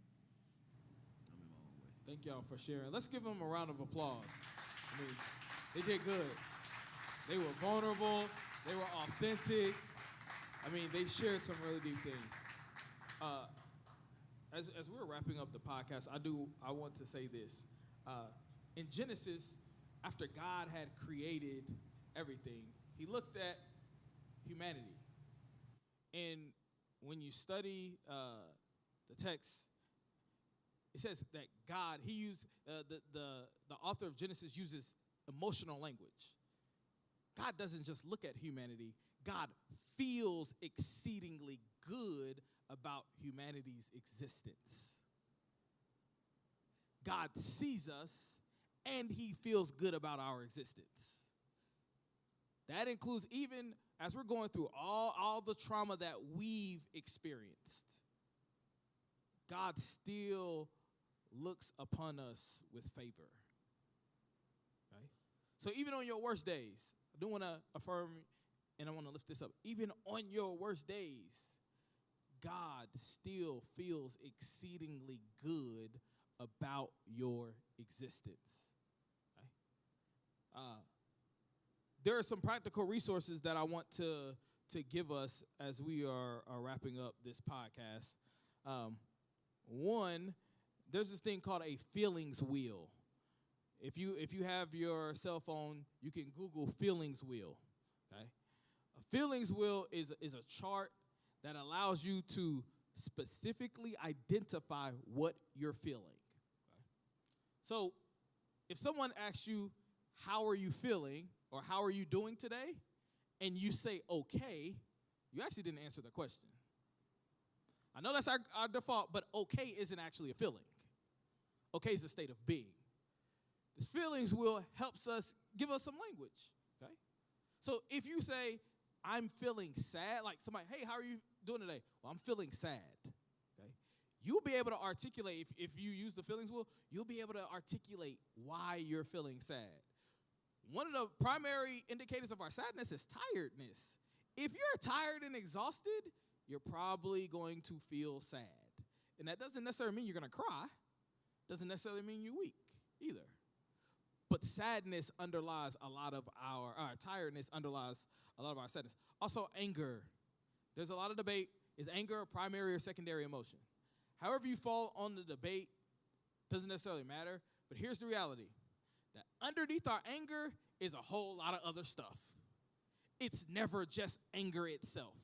Speaker 2: Thank y'all for sharing. Let's give them a round of applause. I mean, they did good. They were vulnerable. They were authentic. I mean, they shared some really deep things. As we're wrapping up the podcast, I want to say this. In Genesis, after God had created everything, he looked at humanity. And when you study the text, it says that God, he used, the author of Genesis uses emotional language. God doesn't just look at humanity. God feels exceedingly good about humanity's existence. God sees us, and he feels good about our existence. That includes even as we're going through all the trauma that we've experienced. God still looks upon us with favor. Okay? So even on your worst days, I do want to affirm, and I want to lift this up. Even on your worst days, God still feels exceedingly good about your existence. Okay? There are some practical resources that I want to give us as we are wrapping up this podcast. One, there's this thing called a feelings wheel. If you have your cell phone, you can Google feelings wheel. Okay, a feelings wheel is a chart that allows you to specifically identify what you're feeling. Okay? So, if someone asks you, "How are you feeling?" or "How are you doing today?" and you say "okay," you actually didn't answer the question. I know that's our default, but okay isn't actually a feeling. Okay is a state of being. This feelings wheel helps us give us some language, okay? So if you say, "I'm feeling sad," like somebody, "Hey, how are you doing today?" "Well, I'm feeling sad," okay? You'll be able to articulate, if you use the feelings wheel, you'll be able to articulate why you're feeling sad. One of the primary indicators of our sadness is tiredness. If you're tired and exhausted, you're probably going to feel sad. And that doesn't necessarily mean you're going to cry. Doesn't necessarily mean you're weak either. But sadness underlies a lot of our tiredness underlies a lot of our sadness. Also, anger. There's a lot of debate. Is anger a primary or secondary emotion? However you fall on the debate doesn't necessarily matter. But here's the reality. That underneath our anger is a whole lot of other stuff. It's never just anger itself.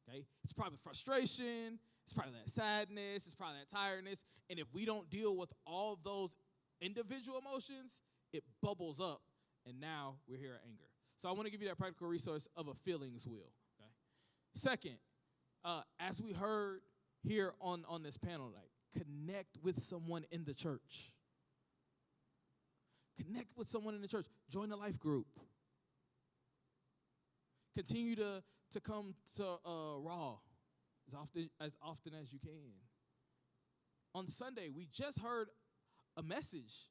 Speaker 2: Okay? It's probably frustration. It's probably that sadness. It's probably that tiredness. And if we don't deal with all those individual emotions, it bubbles up, and now we're here at anger. So I want to give you that practical resource of a feelings wheel. Okay. Second, as we heard here on this panel tonight, connect with someone in the church. Connect with someone in the church. Join the life group. Continue to come to Raw as often as you can. On Sunday, we just heard a message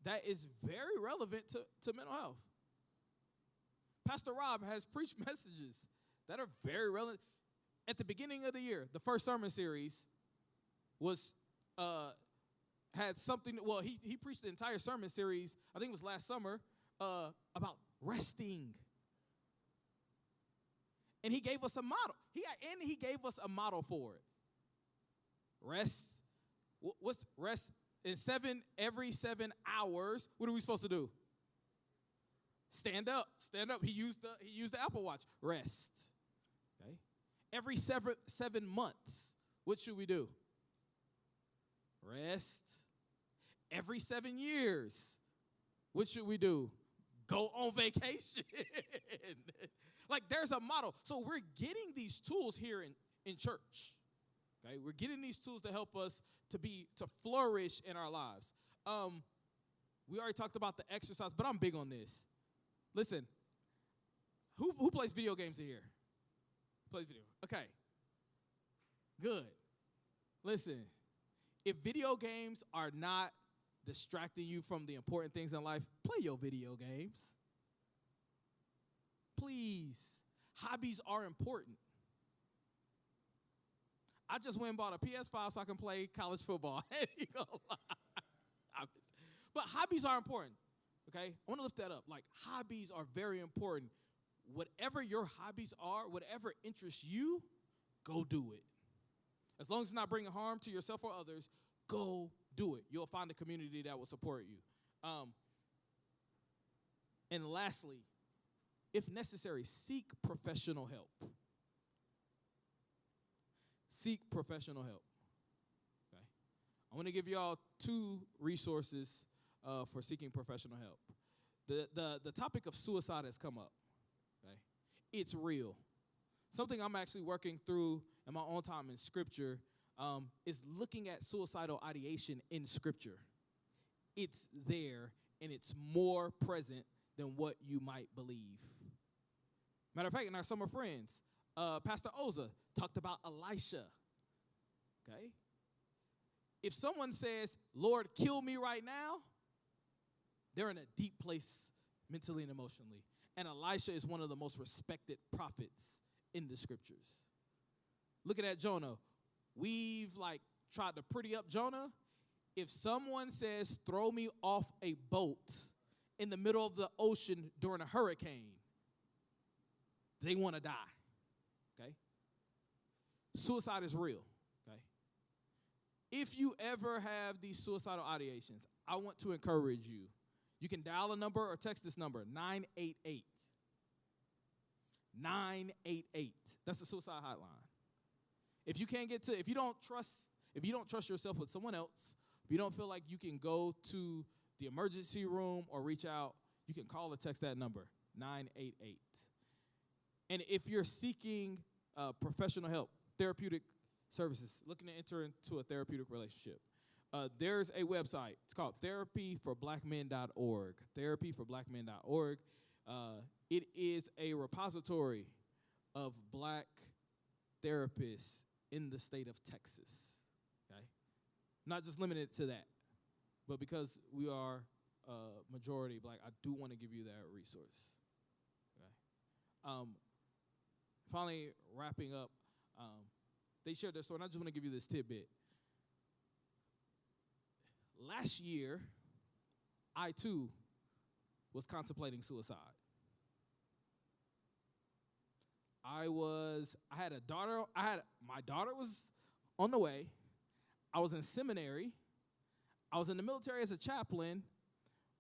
Speaker 2: that is very relevant to mental health. Pastor Rob has preached messages that are very relevant. At the beginning of the year, the first sermon series had something. Well, he preached the entire sermon series, I think it was last summer, about resting. And he gave us a model. He gave us a model for it. Rest. What's rest? Every 7 hours, what are we supposed to do? Stand up. Stand up. He used the Apple Watch. Rest. Okay. Every 7 months, what should we do? Rest. Every 7 years, what should we do? Go on vacation. Like, there's a model. So we're getting these tools here in church. Okay, we're getting these tools to help us to flourish in our lives. We already talked about the exercise, but I'm big on this. Listen, who plays video games in here? Plays video. Okay. Good. Listen, if video games are not distracting you from the important things in life, play your video games. Please. Hobbies are important. I just went and bought a PS5 so I can play college football. But hobbies are important, okay? I want to lift that up. Like, hobbies are very important. Whatever your hobbies are, whatever interests you, go do it. As long as it's not bringing harm to yourself or others, go do it. You'll find a community that will support you. And lastly, if necessary, seek professional help. Seek professional help. Okay? I want to give y'all 2 resources for seeking professional help. The topic of suicide has come up. Okay? It's real. Something I'm actually working through in my own time in Scripture is looking at suicidal ideation in Scripture. It's there, and it's more present than what you might believe. Matter of fact, in our summer friends, Pastor Oza talked about Elisha. Okay? If someone says, Lord, kill me right now, they're in a deep place mentally and emotionally. And Elisha is one of the most respected prophets in the Scriptures. Looking at Jonah, we've tried to pretty up Jonah. If someone says, throw me off a boat in the middle of the ocean during a hurricane, they want to die. Okay? Suicide is real. Okay? If you ever have these suicidal ideations, I want to encourage you. You can dial a number or text this number, 988. 988. That's the suicide hotline. If you don't trust yourself with someone else, if you don't feel like you can go to the emergency room or reach out, you can call or text that number, 988. And if you're seeking professional help, therapeutic services, looking to enter into a therapeutic relationship, there's a website. It's called therapyforblackmen.org. Therapyforblackmen.org. It is a repository of black therapists in the state of Texas. Okay, not just limited to that, but because we are majority black, I do want to give you that resource. Okay. Finally, wrapping up, they shared their story, and I just want to give you this tidbit. Last year, I too was contemplating suicide. I had a daughter. My daughter was on the way. I was in seminary. I was in the military as a chaplain,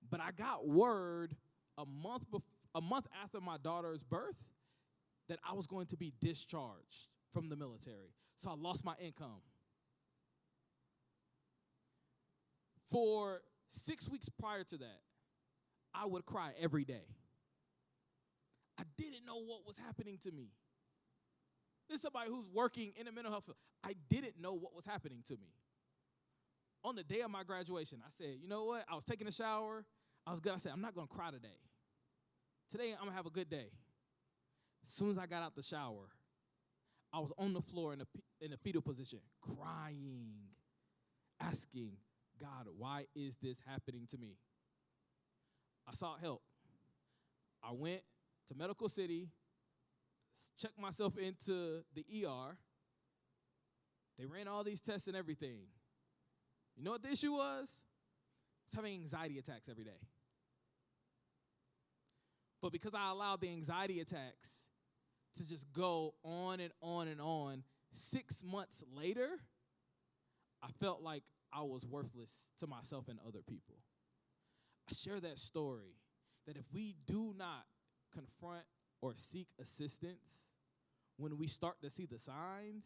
Speaker 2: but I got word a month after my daughter's birth that I was going to be discharged from the military. So I lost my income. For 6 weeks prior to that, I would cry every day. I didn't know what was happening to me. This is somebody who's working in a mental health field. I didn't know what was happening to me. On the day of my graduation, I said, you know what? I was taking a shower. I was good. I said, I'm not going to cry today. Today, I'm going to have a good day. As soon as I got out the shower, I was on the floor in a fetal position, crying, asking, God, why is this happening to me? I sought help. I went to Medical City, checked myself into the ER. They ran all these tests and everything. You know what the issue was? I was having anxiety attacks every day. But because I allowed the anxiety attacks to just go on and on and on, 6 months later, I felt like I was worthless to myself and other people. I share that story that if we do not confront or seek assistance when we start to see the signs,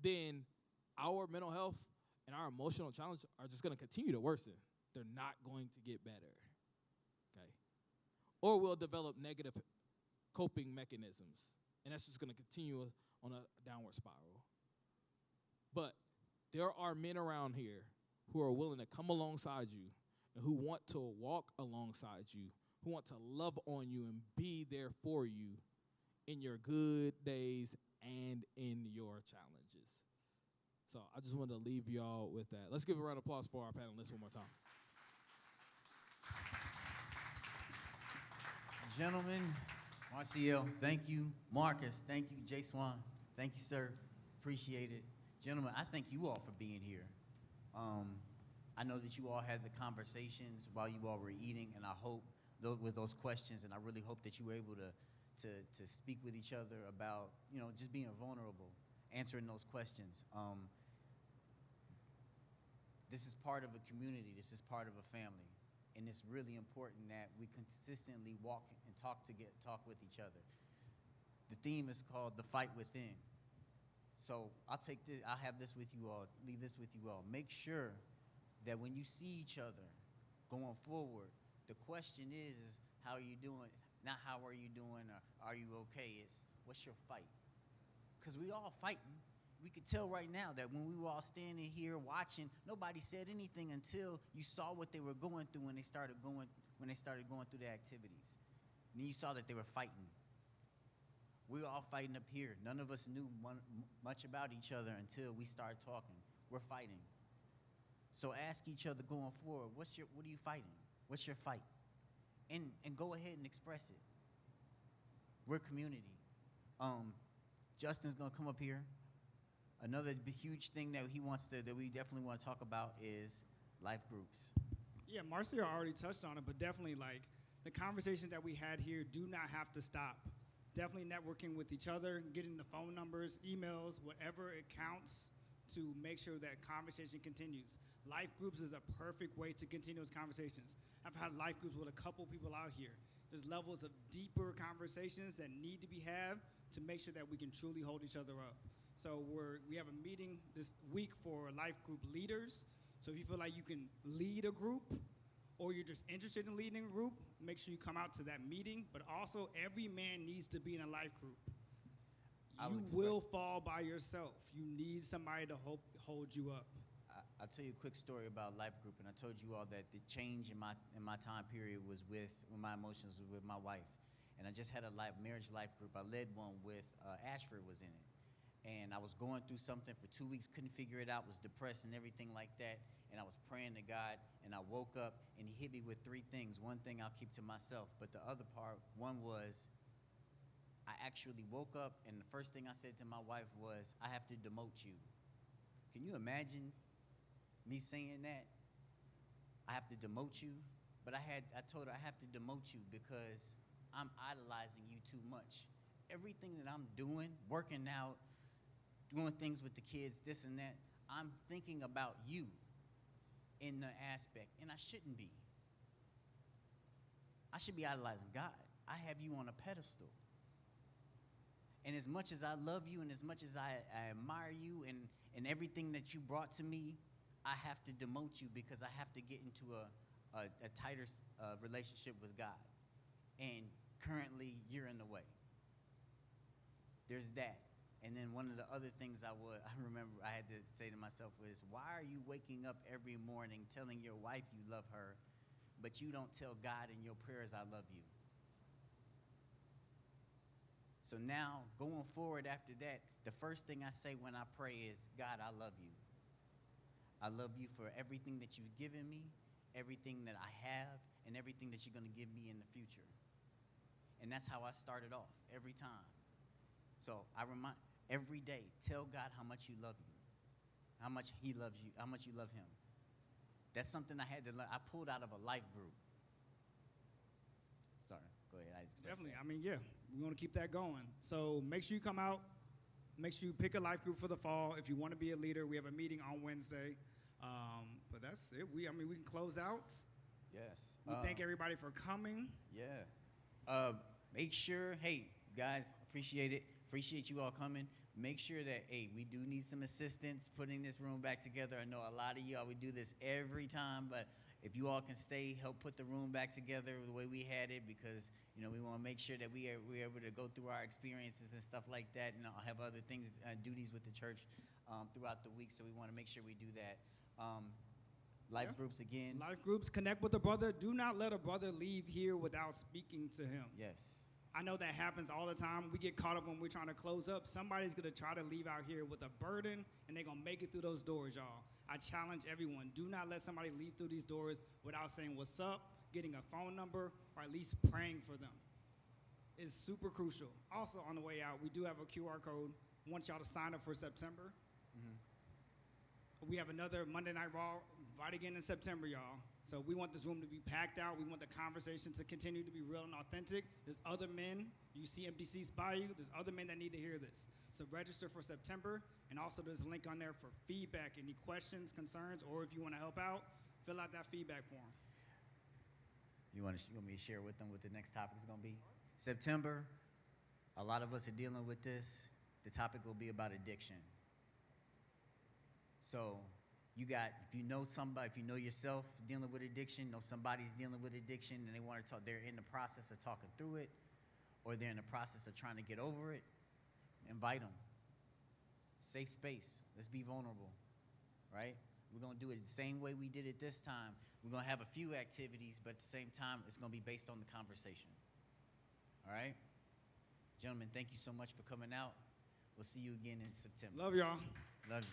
Speaker 2: then our mental health and our emotional challenges are just going to continue to worsen. They're not going to get better, okay? Or we'll develop negative coping mechanisms, and that's just going to continue on a downward spiral. But there are men around here who are willing to come alongside you and who want to walk alongside you, who want to love on you and be there for you in your good days and in your challenges. So I just wanted to leave y'all with that. Let's give a round of applause for our panelists one more time.
Speaker 5: Gentlemen, Marciel, thank you. Marcus, thank you. J. Swan, thank you, sir. Appreciate it. Gentlemen, I thank you all for being here. I know that you all had the conversations while you all were eating, and I hope with those questions, and I really hope that you were able to speak with each other about, just being vulnerable, answering those questions. This is part of a community. This is part of a family. And it's really important that we consistently walk and talk with each other. The theme is called The Fight Within. So I'll have this with you all, leave this with you all. Make sure that when you see each other going forward, the question is how are you doing? Not how are you doing or are you okay? It's what's your fight? Because we all fighting. We could tell right now that when we were all standing here watching, nobody said anything until you saw what they were going through when they started going through the activities. And then you saw that they were fighting. We were all fighting up here. None of us knew much about each other until we started talking. We're fighting. So ask each other going forward, what are you fighting? What's your fight? And go ahead and express it. We're community. Justin's gonna come up here. Another huge thing that we definitely want to talk about is life groups.
Speaker 6: Yeah, Marcia already touched on it, but definitely the conversations that we had here do not have to stop. Definitely networking with each other, getting the phone numbers, emails, whatever it counts to make sure that conversation continues. Life groups is a perfect way to continue those conversations. I've had life groups with a couple people out here. There's levels of deeper conversations that need to be had to make sure that we can truly hold each other up. So we have a meeting this week for life group leaders. So if you feel like you can lead a group or you're just interested in leading a group, make sure you come out to that meeting. But also, every man needs to be in a life group. You will fall by yourself. You need somebody to hold you up.
Speaker 5: I'll tell you a quick story about life group, and I told you all that the change in my time period was when my emotions was with my wife. And I just had a marriage life group. I led one with Ashford was in it. And I was going through something for 2 weeks, couldn't figure it out, was depressed and everything like that. And I was praying to God, and I woke up, and he hit me with 3 things. One thing I'll keep to myself, but the other one was I actually woke up, and the first thing I said to my wife was, I have to demote you. Can you imagine me saying that? I have to demote you? But I told her I have to demote you because I'm idolizing you too much. Everything that I'm doing, working out, doing things with the kids, this and that, I'm thinking about you in the aspect, and I shouldn't be. I should be idolizing God. I have you on a pedestal. And as much as I love you and as much as I admire you and everything that you brought to me, I have to demote you because I have to get into a tighter relationship with God. And currently, you're in the way. There's that. And then one of the other things I remember I had to say to myself was, why are you waking up every morning telling your wife you love her, but you don't tell God in your prayers I love you? So now, going forward after that, the first thing I say when I pray is, God, I love you. I love you for everything that you've given me, everything that I have, and everything that you're going to give me in the future. And that's how I started off every time. So I remind every day, tell God how much you love you, how much he loves you, how much you love him. That's something I had to learn. I pulled out of a life group. Sorry, go ahead.
Speaker 6: Definitely. That. I mean, yeah, we want to keep that going. So make sure you come out. Make sure you pick a life group for the fall. If you want to be a leader, we have a meeting on Wednesday. But that's it. We can close out.
Speaker 5: Yes.
Speaker 6: We thank everybody for coming.
Speaker 5: Yeah. Make sure, hey, guys, appreciate it. Appreciate you all coming. Make sure that, hey, we do need some assistance putting this room back together. I know a lot of y'all, we do this every time, but if you all can stay, help put the room back together the way we had it, because, we want to make sure that we're able to go through our experiences and stuff like that, and have other things, duties with the church throughout the week, so we want to make sure we do that. Life groups again.
Speaker 6: Life groups, connect with a brother. Do not let a brother leave here without speaking to him.
Speaker 5: Yes.
Speaker 6: I know that happens all the time. We get caught up when we're trying to close up. Somebody's going to try to leave out here with a burden, and they're going to make it through those doors, y'all. I challenge everyone. Do not let somebody leave through these doors without saying what's up, getting a phone number, or at least praying for them. It's super crucial. Also, on the way out, we do have a QR code. I want y'all to sign up for September. We have another Monday Night Raw right again in September, y'all. So we want this room to be packed out. We want the conversation to continue to be real and authentic. There's other men, you see empty seats by you. There's other men that need to hear this. So register for September, and also there's a link on there for feedback. Any questions, concerns, or if you want to help out, fill out that feedback form.
Speaker 5: You want me to share with them what the next topic is going to be? September, a lot of us are dealing with this. The topic will be about addiction. So you got, if you know somebody, if you know yourself dealing with addiction, know somebody's dealing with addiction, and they want to talk, they're in the process of talking through it, or they're in the process of trying to get over it, invite them. Safe space. Let's be vulnerable, right? We're going to do it the same way we did it this time. We're going to have a few activities, but at the same time, it's going to be based on the conversation. All right? Gentlemen, thank you so much for coming out. We'll see you again in September.
Speaker 6: Love y'all.
Speaker 5: Love you.